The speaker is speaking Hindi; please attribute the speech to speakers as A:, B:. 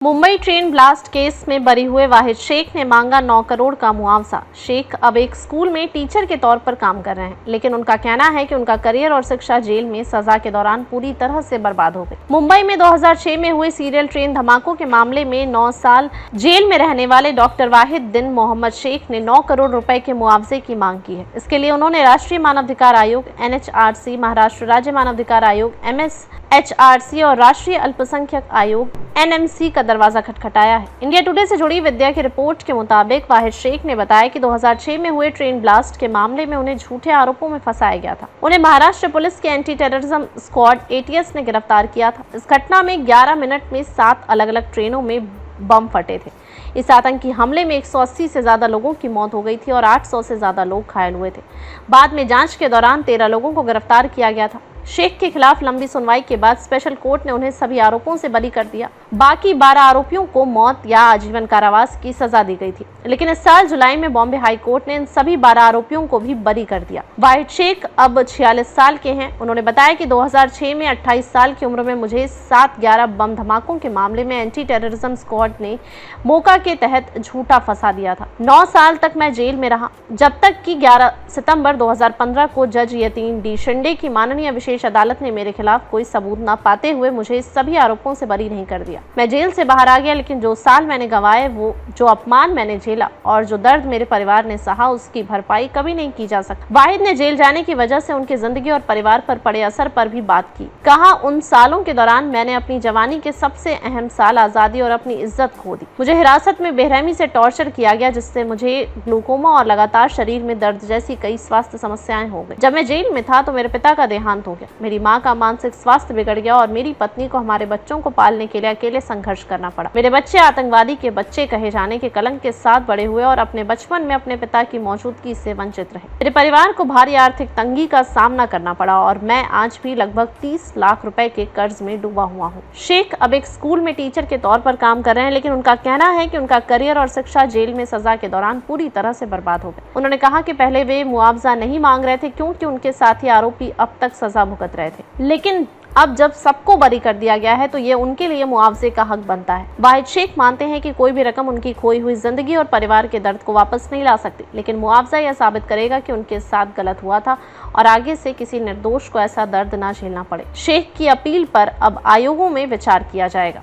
A: मुंबई ट्रेन ब्लास्ट केस में बरी हुए वाहिद शेख ने मांगा 9 करोड़ का मुआवजा। शेख अब एक स्कूल में टीचर के तौर पर काम कर रहे हैं, लेकिन उनका कहना है कि उनका करियर और शिक्षा जेल में सजा के दौरान पूरी तरह से बर्बाद हो गई। मुंबई में 2006 में हुए सीरियल ट्रेन धमाकों के मामले में 9 साल जेल में रहने वाले डॉक्टर वाहिद दिन मोहम्मद शेख ने 9 करोड़ रुपए के मुआवजे की मांग की है। इसके लिए उन्होंने राष्ट्रीय मानवाधिकार आयोग NHRC, महाराष्ट्र राज्य मानवाधिकार आयोग MSHRC और राष्ट्रीय अल्पसंख्यक आयोग NMC का दरवाजा खटखटाया है। इंडिया टुडे से जुड़ी विद्या की रिपोर्ट के मुताबिक वाहिद शेख ने बताया कि 2006 में हुए ट्रेन ब्लास्ट के मामले में उन्हें झूठे आरोपों में फंसाया गया था। उन्हें महाराष्ट्र पुलिस के एंटी टेररिज्म स्क्वाड ATS ने गिरफ्तार किया था। इस घटना में 11 मिनट में 7 अलग-अलग ट्रेनों में बम फटे थे। इस आतंकी हमले में 180 से ज्यादा लोगों की मौत हो गई थी और 800 से ज्यादा लोग घायल हुए थे। बाद में जांच के दौरान 13 लोगों को गिरफ्तार किया गया था। शेख के खिलाफ लंबी सुनवाई के बाद स्पेशल कोर्ट ने उन्हें सभी आरोपों से बरी कर दिया। बाकी 12 आरोपियों को मौत या आजीवन कारावास की सजा दी गई थी, लेकिन इस साल जुलाई में बॉम्बे हाई कोर्ट ने इन सभी 12 आरोपियों को भी बरी कर दिया। वाहिद शेख अब 46 साल के हैं। उन्होंने बताया कि 2006 में 28 साल की उम्र में मुझे 7/11 बम धमाकों के मामले में एंटी टेररिज्म स्क्वाड ने मोका के तहत झूठा फंसा दिया था। 9 साल तक मैं जेल में रहा, जब तक कि 11 सितंबर 2015 को जज यतीन डी शिंदे की माननीय विशेष अदालत ने मेरे खिलाफ कोई सबूत न पाते हुए मुझे सभी आरोपों से बरी नहीं कर दिया। मैं जेल से बाहर आ गया, लेकिन जो साल मैंने गंवाए, वो जो अपमान मैंने झेला और जो दर्द मेरे परिवार ने सहा, उसकी भरपाई कभी नहीं की जा सकती। वाहिद ने जेल जाने की वजह से उनकी जिंदगी और परिवार पर पड़े असर पर भी बात की। कहा, उन सालों के दौरान मैंने अपनी जवानी के सबसे अहम साल आजादी और अपनी इज्जत खो दी। मुझे हिरासत में बेरहमी से टॉर्चर किया गया, जिससे मुझे ग्लूकोमा और लगातार शरीर में दर्द जैसी कई स्वास्थ्य समस्याएं हो गई। जब मैं जेल में था तो मेरे पिता का देहांत हो गया। मेरी माँ का मानसिक स्वास्थ्य बिगड़ गया और मेरी पत्नी को हमारे बच्चों को पालने के लिए अकेले संघर्ष करना पड़ा। मेरे बच्चे आतंकवादी के बच्चे कहे जाने के कलंक के साथ बड़े हुए और अपने बचपन में अपने पिता की मौजूदगी से वंचित रहे। मेरे परिवार को भारी आर्थिक तंगी का सामना करना पड़ा और मैं आज भी लगभग 30 लाख रुपए के कर्ज में डूबा हुआ हूँ। शेख अब एक स्कूल में टीचर के तौर पर काम कर रहे हैं, लेकिन उनका कहना है कि उनका करियर और शिक्षा जेल में सजा के दौरान पूरी तरह से बर्बाद हो गए। उन्होंने कहा कि पहले वे मुआवजा नहीं मांग रहे थे, क्योंकि उनके साथी आरोपी अब तक सजा भुगत रहे थे, लेकिन अब जब सबको बरी कर दिया गया है तो ये उनके लिए मुआवजे का हक बनता है। वाहिद शेख मानते हैं कि कोई भी रकम उनकी खोई हुई जिंदगी और परिवार के दर्द को वापस नहीं ला सकती, लेकिन मुआवजा यह साबित करेगा कि उनके साथ गलत हुआ था और आगे से किसी निर्दोष को ऐसा दर्द ना झेलना पड़े। शेख की अपील पर अब आयोगों में विचार किया जाएगा।